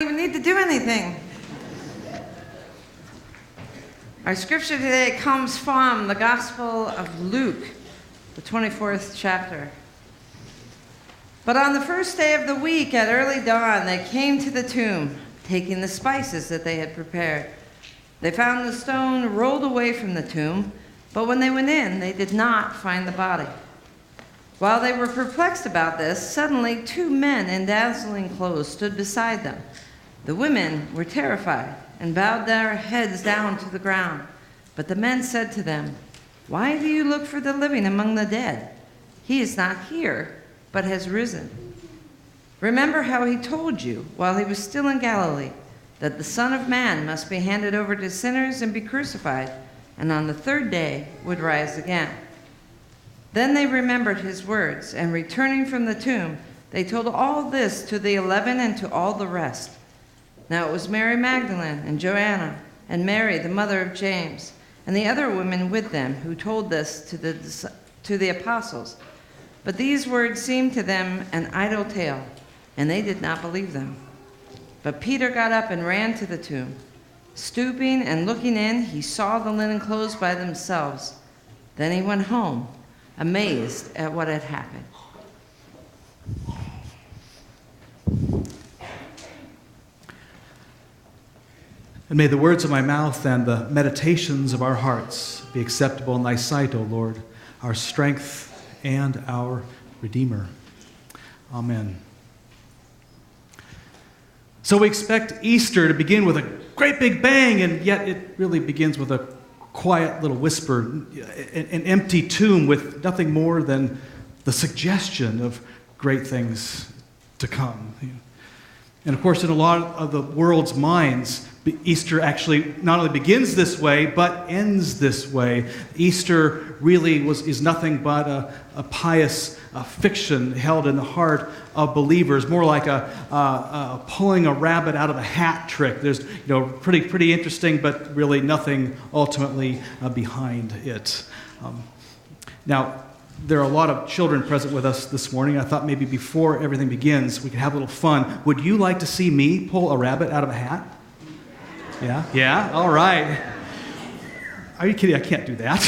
Even need to do anything. Our scripture today comes from the Gospel of Luke, the 24th chapter. But on the first day of the week at early dawn, they came to the tomb, taking the spices that they had prepared. They found the stone rolled away from the tomb, but when they went in, they did not find the body. While they were perplexed about this, suddenly 2 men in dazzling clothes stood beside them. The women were terrified and bowed their heads down to the ground. But the men said to them, "Why do you look for the living among the dead? He is not here, but has risen. Remember how he told you while he was still in Galilee that the Son of Man must be handed over to sinners and be crucified, and on the 3rd day would rise again." Then they remembered his words, and returning from the tomb, they told all this to the 11 and to all the rest. Now it was Mary Magdalene and Joanna and Mary, the mother of James, and the other women with them who told this to the apostles. But these words seemed to them an idle tale, and they did not believe them. But Peter got up and ran to the tomb. Stooping and looking in, he saw the linen clothes by themselves. Then he went home, amazed at what had happened. And may the words of my mouth and the meditations of our hearts be acceptable in thy sight, O Lord, our strength and our Redeemer. Amen. So we expect Easter to begin with a great big bang, and yet it really begins with a quiet little whisper, an empty tomb with nothing more than the suggestion of great things to come. And of course, in a lot of the world's minds, Easter actually not only begins this way, but ends this way. Easter really is nothing but a pious fiction held in the heart of believers, more like a pulling a rabbit out of a hat trick. There's pretty interesting, but really nothing ultimately behind it. Now, there are a lot of children present with us this morning. I thought maybe before everything begins, we could have a little fun. Would you like to see me pull a rabbit out of a hat? Yeah? Yeah? All right. Are you kidding? I can't do that.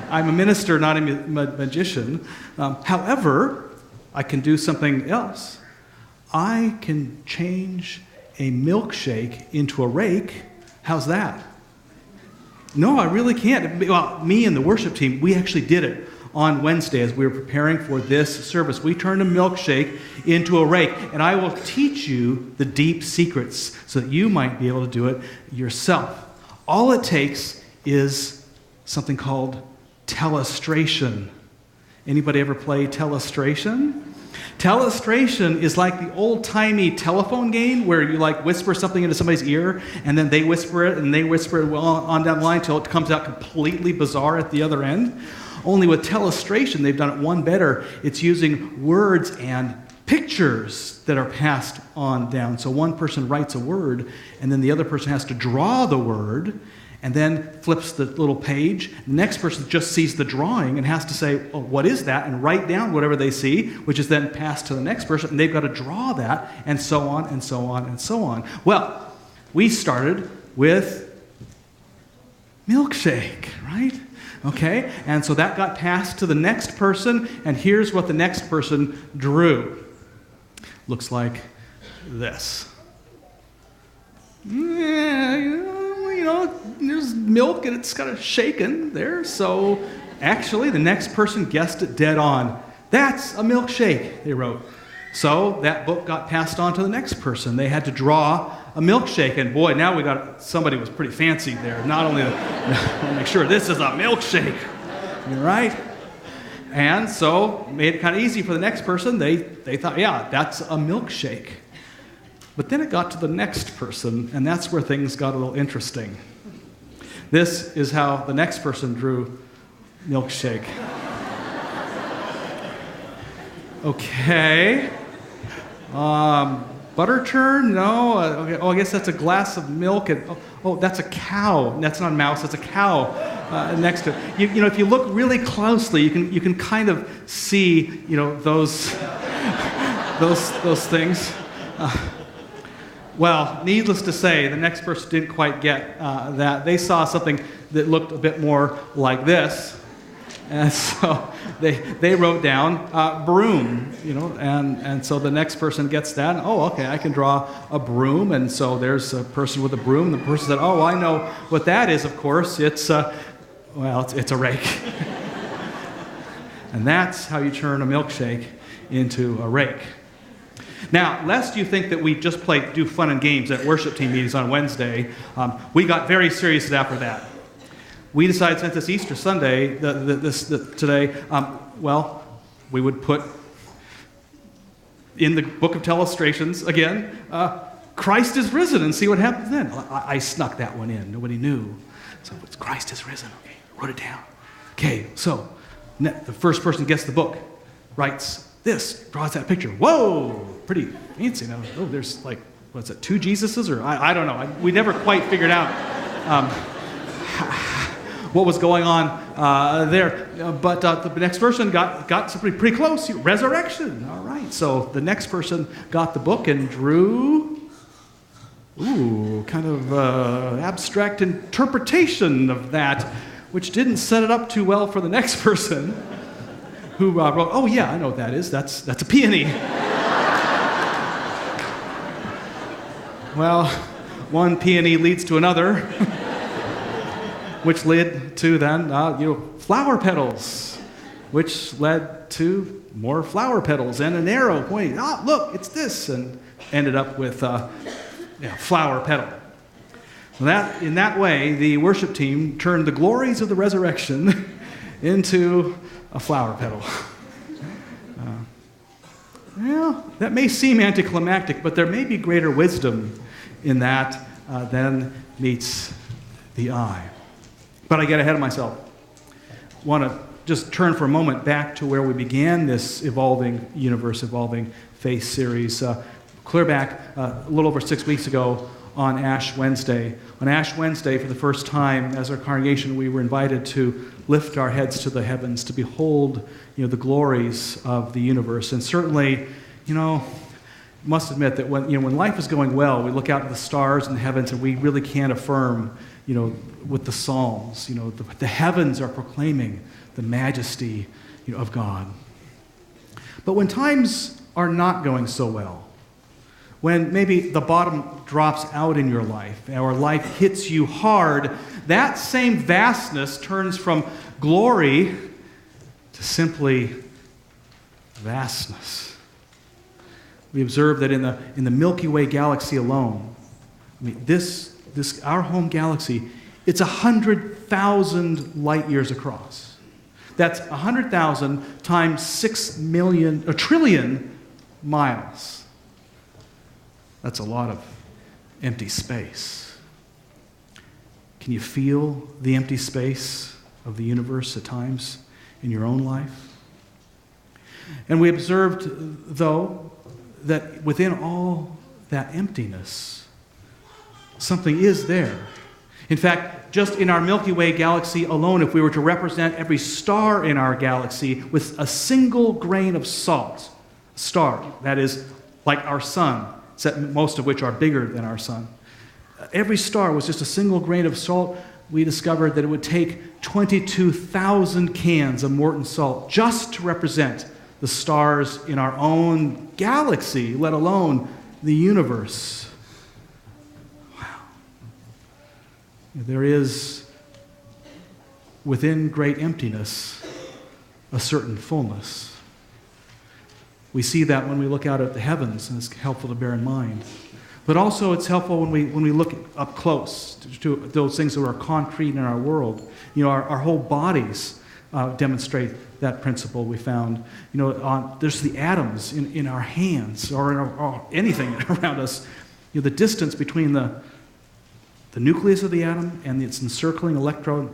I'm a minister, not a magician. However, I can do something else. I can change a milkshake into a rake. How's that? No, I really can't. Well, me and the worship team, we actually did it on Wednesday as we were preparing for this service. We turned a milkshake into a rake, and I will teach you the deep secrets so that you might be able to do it yourself. All it takes is something called telestration. Anybody ever play telestration? Telestration is like the old-timey telephone game where you whisper something into somebody's ear, and then they whisper it, and they whisper it on down the line until it comes out completely bizarre at the other end. Only with telestration, they've done it one better. It's using words and pictures that are passed on down. So one person writes a word, and then the other person has to draw the word, and then flips the little page. The next person just sees the drawing and has to say, "Oh, what is that?" and write down whatever they see, which is then passed to the next person, and they've got to draw that, and so on, and so on, and so on. Well, we started with milkshake, right? Okay, and so that got passed to the next person, and here's what the next person drew. Looks like this. Yeah, there's milk and it's kind of shaken there, so actually the next person guessed it dead on. That's a milkshake, they wrote. So that book got passed on to the next person. They had to draw a milkshake, and boy, now we got somebody was pretty fancy there. Not only to make sure this is a milkshake, right? And so made it kind of easy for the next person. They thought, yeah, that's a milkshake. But then it got to the next person, and that's where things got a little interesting. This is how the next person drew milkshake. Okay. Butter churn? No. Okay. Oh, I guess that's a glass of milk. And that's a cow. That's not a mouse. That's a cow next to it. If you look really closely, you can kind of see those things. Well, needless to say, the next person didn't quite get that. They saw something that looked a bit more like this. And so they wrote down broom, and so the next person gets that. And, oh, okay, I can draw a broom. And so there's a person with a broom. The person said, oh, I know what that is, of course. It's a rake. And that's how you turn a milkshake into a rake. Now, lest you think that we just do fun and games at worship team meetings on Wednesday, we got very serious after that. We decided, since it's Easter Sunday, today, we would put in the book of Telestrations again, Christ is risen, and see what happens then. I snuck that one in. Nobody knew. So it's Christ is risen. Okay, wrote it down. Okay, so the first person gets the book, writes this, draws that picture. Whoa, pretty fancy. Now, there's what's it, 2 Jesuses? Or I don't know. We never quite figured out what was going on there. But the next person got something pretty close. Resurrection. All right. So the next person got the book and drew, kind of abstract interpretation of that, which didn't set it up too well for the next person, who wrote, oh yeah, I know what that is. That's a peony. Well, one peony leads to another, which led to then, flower petals, which led to more flower petals and an arrow pointing, look, it's this, and ended up with flower petal. In that way, the worship team turned the glories of the resurrection into a flower petal. That may seem anticlimactic, but there may be greater wisdom in that than meets the eye. But I get ahead of myself. I want to just turn for a moment back to where we began this Evolving Universe, Evolving Faith series. Clear back a little over 6 weeks ago on Ash Wednesday. On Ash Wednesday, for the first time, as our congregation, we were invited to lift our heads to the heavens, to behold, the glories of the universe. And certainly, must admit that when life is going well, we look out at the stars and the heavens, and we really can't affirm, with the Psalms, the heavens are proclaiming the majesty, of God. But when times are not going so well, when maybe the bottom drops out in your life, or life hits you hard, that same vastness turns from glory to simply vastness. We observe that in the Milky Way galaxy alone, our home galaxy, it's 100,000 light years across. That's 100,000 times a trillion miles. That's a lot of empty space. Can you feel the empty space of the universe at times in your own life? And we observed, though, that within all that emptiness, something is there. In fact, just in our Milky Way galaxy alone, if we were to represent every star in our galaxy with a single grain of salt, star, that is, like our sun, most of which are bigger than our sun. Every star was just a single grain of salt. We discovered that it would take 22,000 cans of Morton salt just to represent the stars in our own galaxy, let alone the universe. Wow. There is, within great emptiness, a certain fullness. We see that when we look out at the heavens, and it's helpful to bear in mind. But also it's helpful when we look up close to those things that are concrete in our world. Our whole bodies demonstrate that principle we found. There's the atoms in our hands or anything around us. The distance between the nucleus of the atom and its encircling electron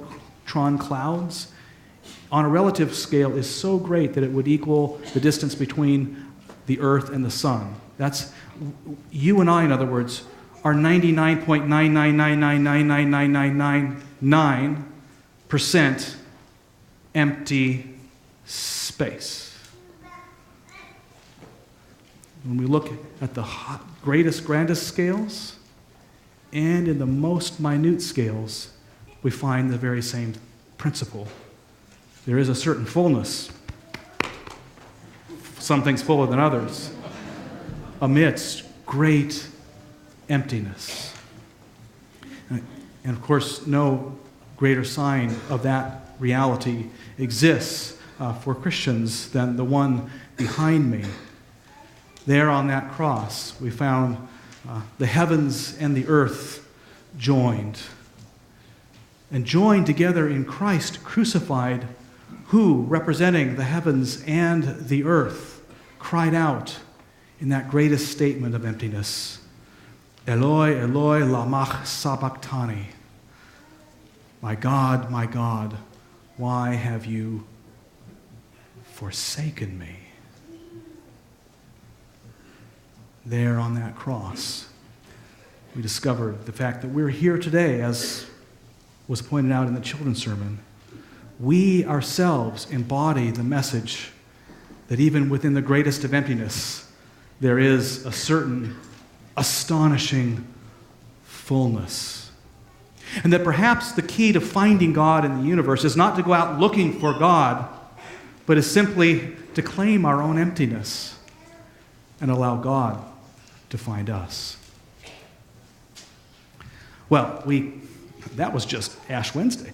clouds on a relative scale is so great that it would equal the distance between the earth and the sun. That's, you and I, in other words, are 99.9999999% empty space. When we look at the greatest, grandest scales, and in the most minute scales, we find the very same principle. There is a certain fullness, some things fuller than others, amidst great emptiness. And of course, no greater sign of that reality exists for Christians than the one behind me. There on that cross, we found the heavens and the earth joined. And joined together in Christ crucified, who, representing the heavens and the earth, cried out in that greatest statement of emptiness, Eloi, Eloi, lama sabachthani. My God, why have you forsaken me? There on that cross, we discovered the fact that we're here today, as was pointed out in the children's sermon. We ourselves embody the message that even within the greatest of emptiness, there is a certain astonishing fullness. And that perhaps the key to finding God in the universe is not to go out looking for God, but is simply to claim our own emptiness and allow God to find us. Well, that was just Ash Wednesday.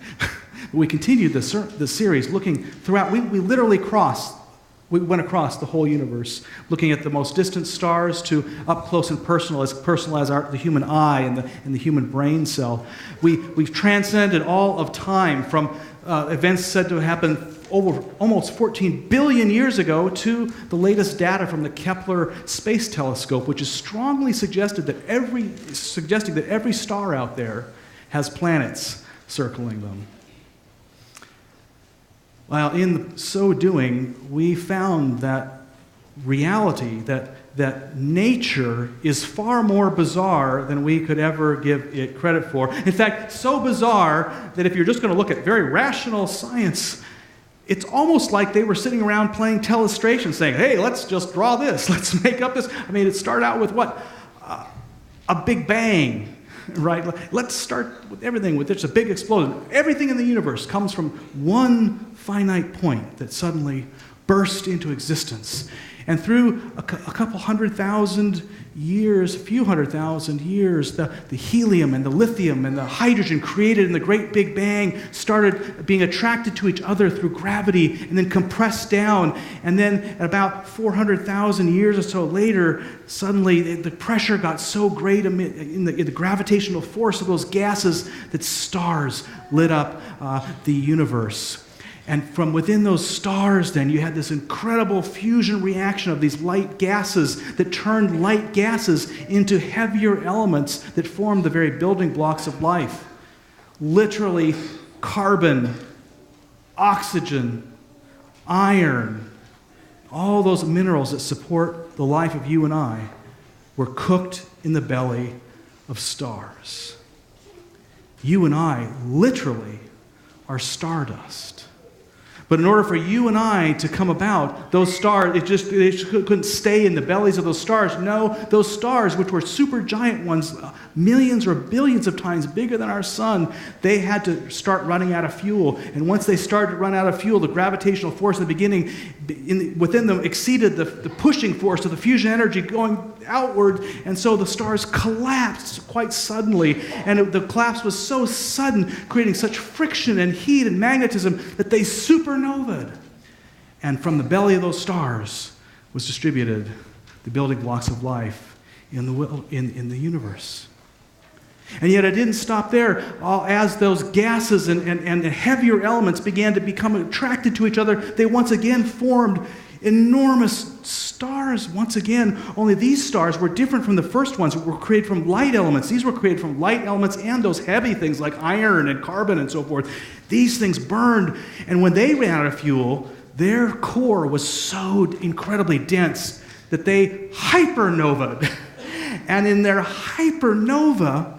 We continued the series looking throughout. We literally went across the whole universe, looking at the most distant stars to up close and personal as the human eye and the human brain cell. We've transcended all of time from events said to happen over almost 14 billion years ago to the latest data from the Kepler Space Telescope, which is strongly suggesting that every star out there has planets circling them. Well, in so doing, we found that reality, that nature is far more bizarre than we could ever give it credit for. In fact, so bizarre that if you're just going to look at very rational science, it's almost like they were sitting around playing telestration saying, hey, let's just draw this, let's make up this. I mean, it started out with what? A big bang. Right? Let's start with everything, with just a big explosion. Everything in the universe comes from one finite point that suddenly burst into existence. And through a couple hundred thousand years, a few hundred thousand years, the helium and the lithium and the hydrogen created in the Great Big Bang started being attracted to each other through gravity and then compressed down. And then at about 400,000 years or so later, suddenly the pressure got so great in the gravitational force of those gases that stars lit up the universe. And from within those stars, then, you had this incredible fusion reaction of these light gases that turned light gases into heavier elements that formed the very building blocks of life. Literally, carbon, oxygen, iron, all those minerals that support the life of you and I were cooked in the belly of stars. You and I, literally, are stardust. But in order for you and I to come about, those stars, they just couldn't stay in the bellies of those stars. No, those stars, which were supergiant ones, millions or billions of times bigger than our sun, they had to start running out of fuel. And once they started to run out of fuel, the gravitational force in the beginning within them exceeded the pushing force of the fusion energy going outward, and so the stars collapsed quite suddenly. And the collapse was so sudden, creating such friction and heat and magnetism that they supernovaed. And from the belly of those stars was distributed the building blocks of life in the universe. And yet it didn't stop there. As those gases and heavier elements began to become attracted to each other, they once again formed enormous stars once again. Only these stars were different from the first ones that were created from light elements. These were created from light elements and those heavy things like iron and carbon and so forth. These things burned, and when they ran out of fuel, their core was so incredibly dense that they hypernovaed. And in their hypernova,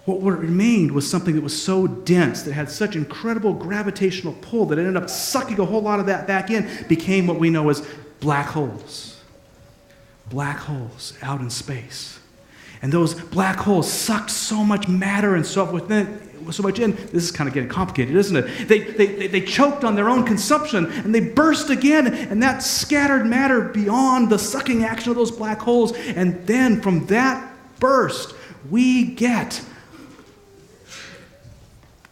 what remained was something that was so dense, that had such incredible gravitational pull that it ended up sucking a whole lot of that back in, became what we know as black holes. black holes out in space. And those black holes sucked so much matter and so much in. This is kind of getting complicated, isn't it? They choked on their own consumption, and they burst again, and that scattered matter beyond the sucking action of those black holes. And then from that burst, we get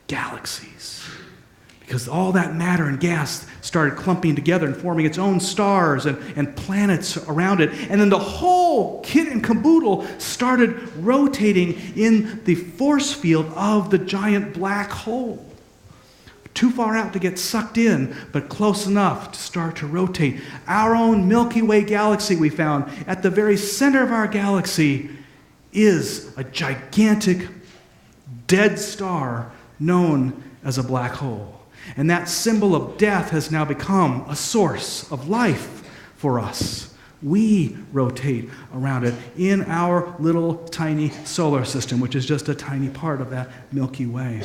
galaxies. Because all that matter and gas started clumping together and forming its own stars and planets around it. And then the whole kit and caboodle started rotating in the force field of the giant black hole. Too far out to get sucked in, but close enough to start to rotate. Our own Milky Way galaxy, we found, at the very center of our galaxy, is a gigantic dead star known as a black hole. And that symbol of death has now become a source of life for us. We rotate around it in our little tiny solar system, which is just a tiny part of that Milky Way.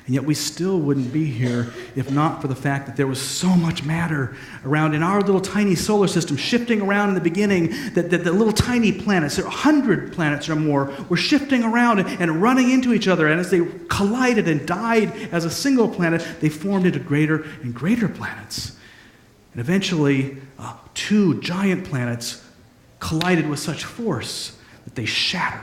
And yet we still wouldn't be here if not for the fact that there was so much matter around in our little tiny solar system, shifting around in the beginning, that the little tiny planets, there are 100 planets or more, were shifting around and running into each other. And as they collided and died as a single planet, they formed into greater and greater planets. And eventually, 2 giant planets collided with such force that they shattered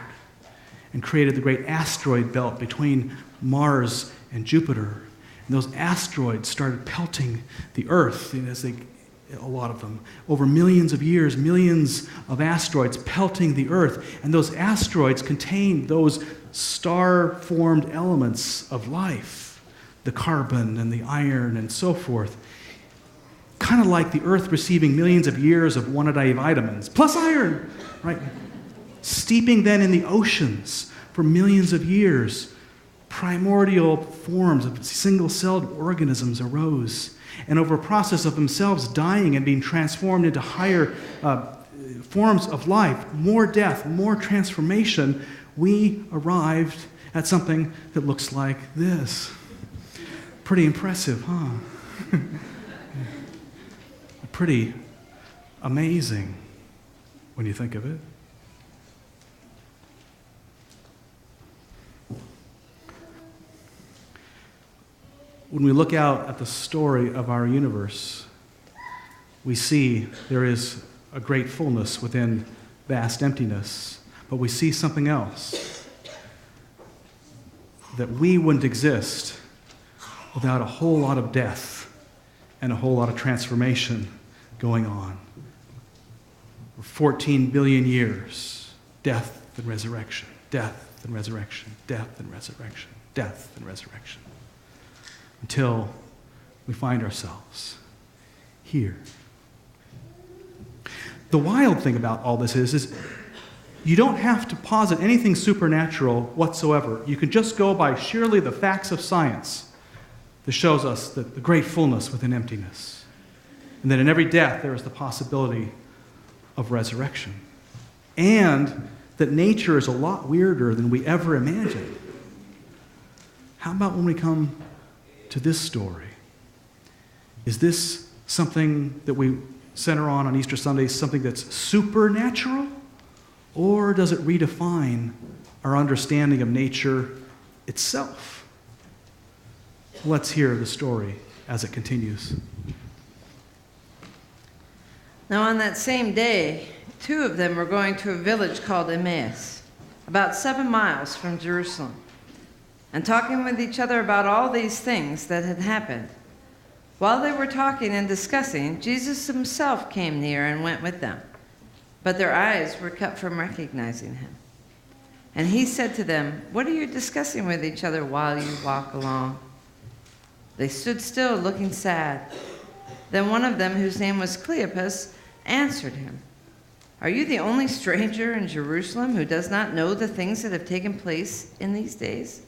and created the great asteroid belt between Mars and Jupiter. And those asteroids started pelting the Earth, a lot of them, over millions of years, millions of asteroids pelting the Earth. And those asteroids contained those star-formed elements of life, the carbon and the iron and so forth. Kind of like the Earth receiving millions of years of one-a-day vitamins, plus iron, right? Steeping then in the oceans for millions of years. Primordial forms of single-celled organisms arose, and over a process of themselves dying and being transformed into higher forms of life, more death, more transformation, we arrived at something that looks like this. Pretty impressive, huh? Pretty amazing when you think of it. When we look out at the story of our universe, we see there is a great fullness within vast emptiness, but we see something else, that we wouldn't exist without a whole lot of death and a whole lot of transformation going on. For 14 billion years, death and resurrection, death and resurrection, death and resurrection, death and resurrection. Until we find ourselves here. The wild thing about all this is you don't have to posit anything supernatural whatsoever. You can just go by sheerly the facts of science that shows us that the great fullness within emptiness. And that in every death there is the possibility of resurrection. And that nature is a lot weirder than we ever imagined. How about when we come to this story? Is this something that we center on Easter Sunday, something that's supernatural? Or does it redefine our understanding of nature itself? Let's hear the story as it continues. Now on that same day, 2 of them were going to a village called Emmaus, about 7 miles from Jerusalem, and talking with each other about all these things that had happened. While they were talking and discussing, Jesus himself came near and went with them, but their eyes were kept from recognizing him. And he said to them, "What are you discussing with each other while you walk along?" They stood still, looking sad. Then one of them, whose name was Cleopas, answered him, "Are you the only stranger in Jerusalem who does not know the things that have taken place in these days?"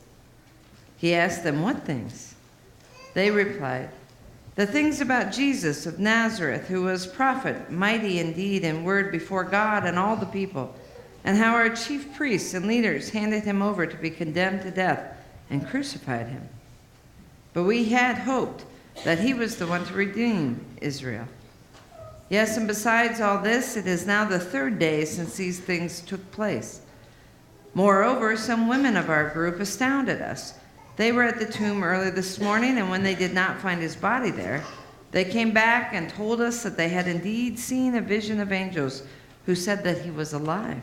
He asked them, "What things?" They replied, "The things about Jesus of Nazareth, who was prophet, mighty in deed and word before God and all the people, and how our chief priests and leaders handed him over to be condemned to death and crucified him. But we had hoped that he was the one to redeem Israel." Yes, and besides all this, it is now the third day since these things took place. Moreover, some women of our group astounded us. They were at the tomb early this morning, and when they did not find his body there, they came back and told us that they had indeed seen a vision of angels who said that he was alive.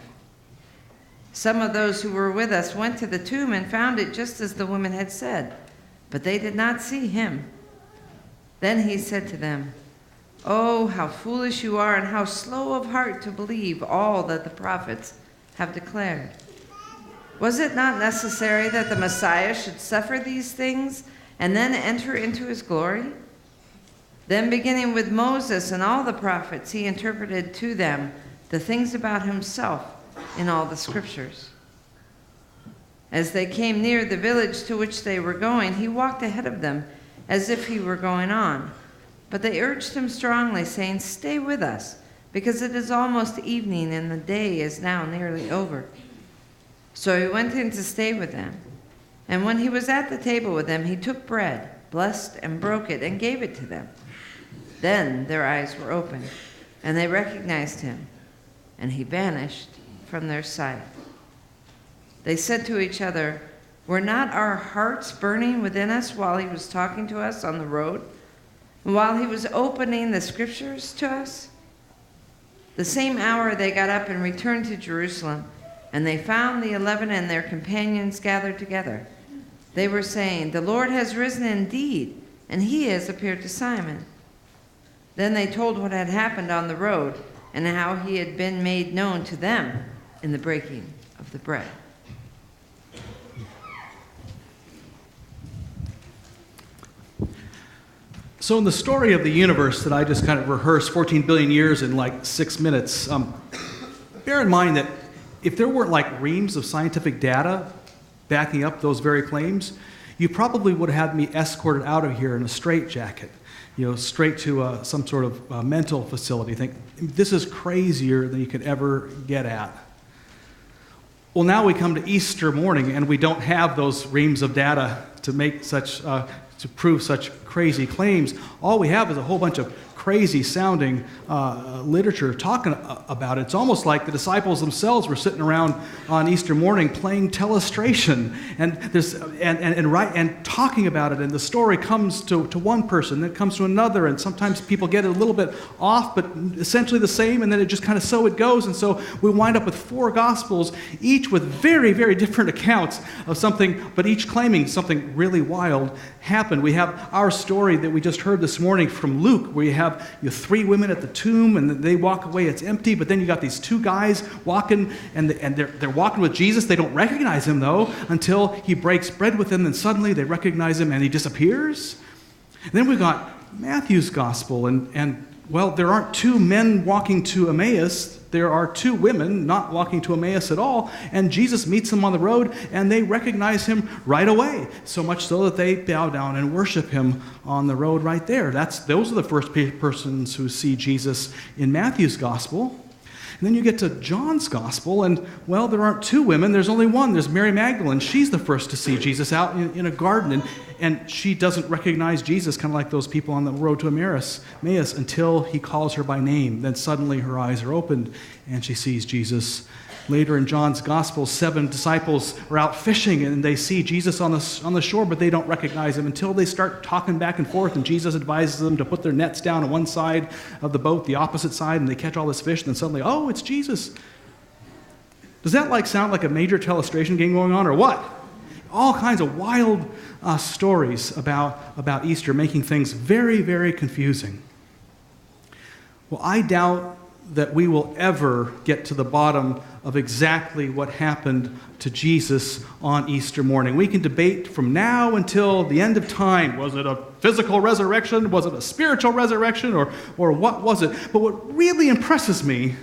Some of those who were with us went to the tomb and found it just as the women had said, but they did not see him. Then he said to them, "Oh, how foolish you are, and how slow of heart to believe all that the prophets have declared. Was it not necessary that the Messiah should suffer these things and then enter into his glory?" Then, beginning with Moses and all the prophets, he interpreted to them the things about himself in all the scriptures. As they came near the village to which they were going, he walked ahead of them as if he were going on. But they urged him strongly, saying, "Stay with us, because it is almost evening and the day is now nearly over." So he went in to stay with them. And when he was at the table with them, he took bread, blessed and broke it, and gave it to them. Then their eyes were opened, and they recognized him, and he vanished from their sight. They said to each other, "Were not our hearts burning within us while he was talking to us on the road, and while he was opening the scriptures to us?" The same hour they got up and returned to Jerusalem, and they found the 11 and their companions gathered together. They were saying, "The Lord has risen indeed, and he has appeared to Simon." Then they told what had happened on the road and how he had been made known to them in the breaking of the bread. So in the story of the universe that I just kind of rehearsed 14 billion years in like 6 minutes, bear in mind that if there weren't like reams of scientific data backing up those very claims, you probably would have had me escorted out of here in a straitjacket, straight to some sort of mental facility. Think, this is crazier than you could ever get at. Well, now we come to Easter morning, and we don't have those reams of data to make to prove such crazy claims. All we have is a whole bunch of crazy-sounding literature talking about it. It's almost like the disciples themselves were sitting around on Easter morning playing telestration and talking about it. And the story comes to one person, then it comes to another, and sometimes people get it a little bit off, but essentially the same, and then it just kind of so it goes. And so we wind up with 4 Gospels, each with very, very different accounts of something, but each claiming something really wild happened. We have our story that we just heard this morning from Luke, where you have 3 women at the tomb, and they walk away, it's empty, but then you got these 2 guys walking, and they're walking with Jesus. They don't recognize him, though, until he breaks bread with them, and suddenly they recognize him, and he disappears. And then we got Matthew's gospel, and well, there aren't 2 men walking to Emmaus. There are 2 women not walking to Emmaus at all, and Jesus meets them on the road, and they recognize him right away, so much so that they bow down and worship him on the road right there. Those are the first persons who see Jesus in Matthew's gospel. And then you get to John's gospel, and, well, there aren't 2 women. There's only one. There's Mary Magdalene. She's the first to see Jesus out in a garden, and she doesn't recognize Jesus, kind of like those people on the road to Emmaus, until he calls her by name. Then suddenly her eyes are opened, and she sees Jesus. Later in John's gospel, 7 disciples are out fishing, and they see Jesus on the shore, but they don't recognize him until they start talking back and forth, and Jesus advises them to put their nets down on one side of the boat, the opposite side, and they catch all this fish, and then suddenly, oh, it's Jesus. Does that sound like a major telestration game going on, or what? All kinds of wild stories about Easter, making things very, very confusing. Well, I doubt that we will ever get to the bottom of exactly what happened to Jesus on Easter morning. We can debate from now until the end of time. Was it a physical resurrection? Was it a spiritual resurrection? Or what was it? But what really impresses me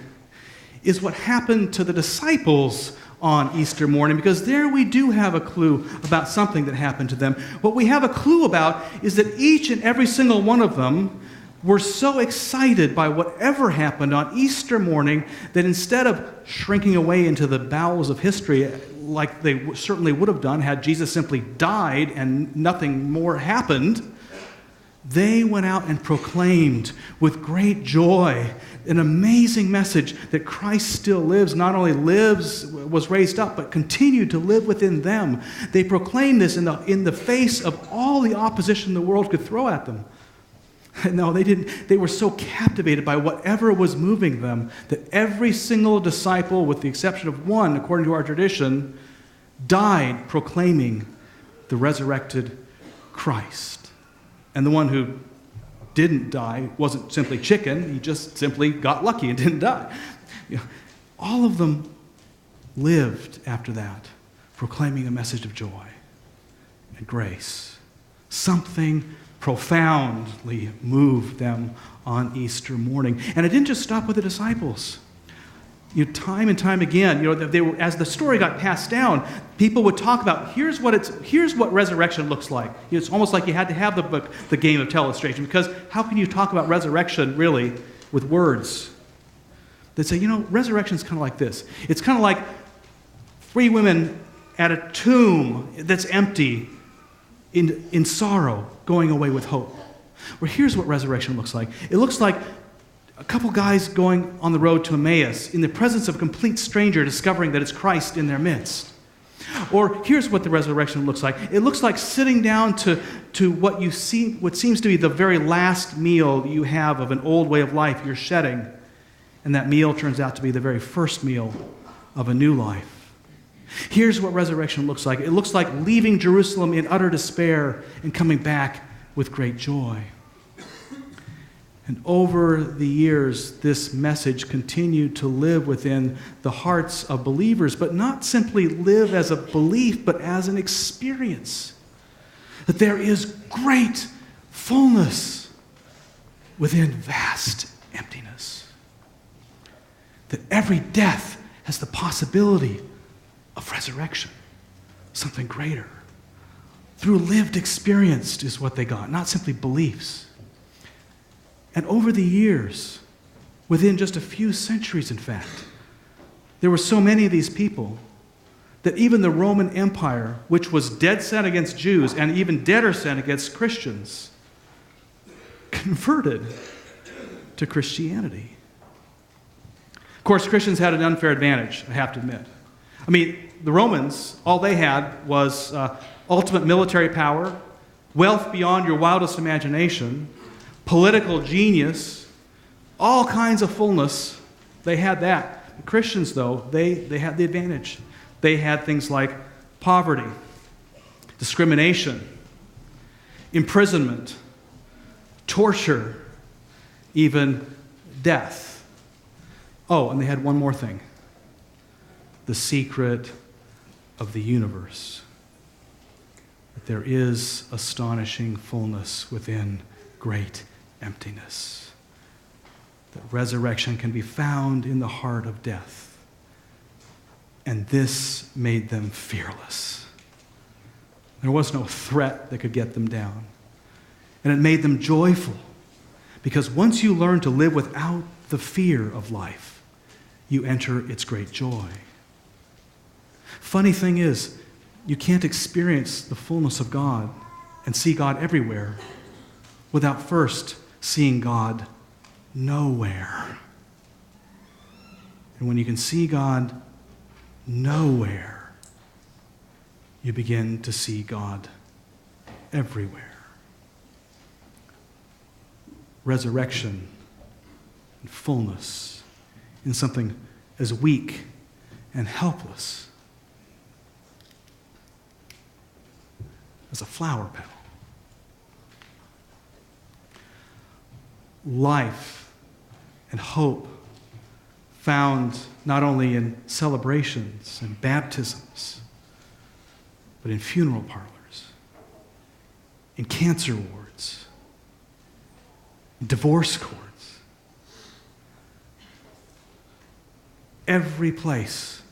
is what happened to the disciples on Easter morning, because there we do have a clue about something that happened to them. What we have a clue about is that each and every single one of them were so excited by whatever happened on Easter morning that instead of shrinking away into the bowels of history like they certainly would have done had Jesus simply died and nothing more happened, They went out and proclaimed with great joy an amazing message that Christ still lives, not only lives, was raised up, but continued to live within them. They proclaimed this in the face of all the opposition the world could throw at them. No, they didn't. They were so captivated by whatever was moving them that every single disciple, with the exception of one, according to our tradition, died proclaiming the resurrected Christ. And the one who didn't die wasn't simply chicken, he just simply got lucky and didn't die. All of them lived after that, proclaiming a message of joy and grace. Something profoundly moved them on Easter morning. And it didn't just stop with the disciples. Time and time again, they were, as the story got passed down, people would talk about, here's what resurrection looks like. It's almost like you had to have the book, the game of telestration, because how can you talk about resurrection really with words? They'd say, resurrection is kind of like this. It's kind of like three women at a tomb that's empty, in sorrow, going away with hope. Well, here's what resurrection looks like. It looks like a couple guys going on the road to Emmaus in the presence of a complete stranger discovering that it's Christ in their midst. Or here's what the resurrection looks like. It looks like sitting down to what seems to be the very last meal you have of an old way of life you're shedding. And that meal turns out to be the very first meal of a new life. Here's what resurrection looks like. It looks like leaving Jerusalem in utter despair and coming back with great joy. And over the years, this message continued to live within the hearts of believers, but not simply live as a belief, but as an experience. That there is great fullness within vast emptiness. That every death has the possibility of resurrection, something greater. Through lived experience is what they got, not simply beliefs. And over the years, within just a few centuries, in fact, there were so many of these people that even the Roman Empire, which was dead set against Jews and even deader set against Christians, converted to Christianity. Of course, Christians had an unfair advantage, I have to admit. The Romans, all they had was ultimate military power, wealth beyond your wildest imagination, political genius, all kinds of fullness. They had that. The Christians, though, they had the advantage. They had things like poverty, discrimination, imprisonment, torture, even death. Oh, and they had one more thing. The secret of the universe. That there is astonishing fullness within great emptiness. That resurrection can be found in the heart of death. And this made them fearless. There was no threat that could get them down. And it made them joyful. Because once you learn to live without the fear of life, you enter its great joy. Funny thing is, you can't experience the fullness of God and see God everywhere without first seeing God nowhere. And when you can see God nowhere, you begin to see God everywhere. Resurrection and fullness in something as weak and helpless as a flower petal. Life and hope found not only in celebrations and baptisms, but in funeral parlors, in cancer wards, in divorce courts. Every place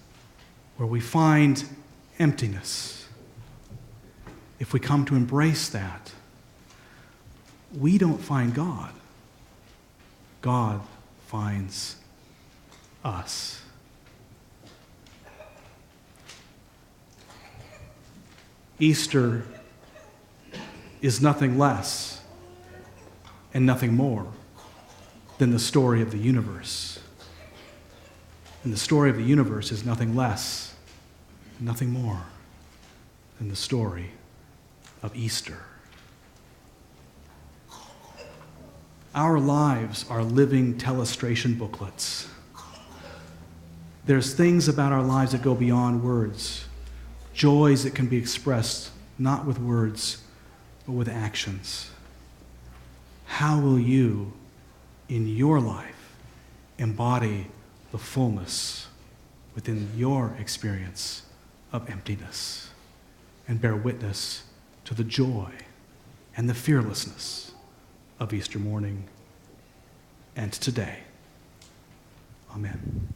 where we find emptiness, if we come to embrace that, we don't find God. God finds us. Easter is nothing less and nothing more than the story of the universe. And the story of the universe is nothing less, nothing more than the story of Easter. Our lives are living telestration booklets. There's things about our lives that go beyond words, joys that can be expressed not with words, but with actions. How will you, in your life, embody the fullness within your experience of emptiness and bear witness to the joy and the fearlessness of Easter morning and today? Amen.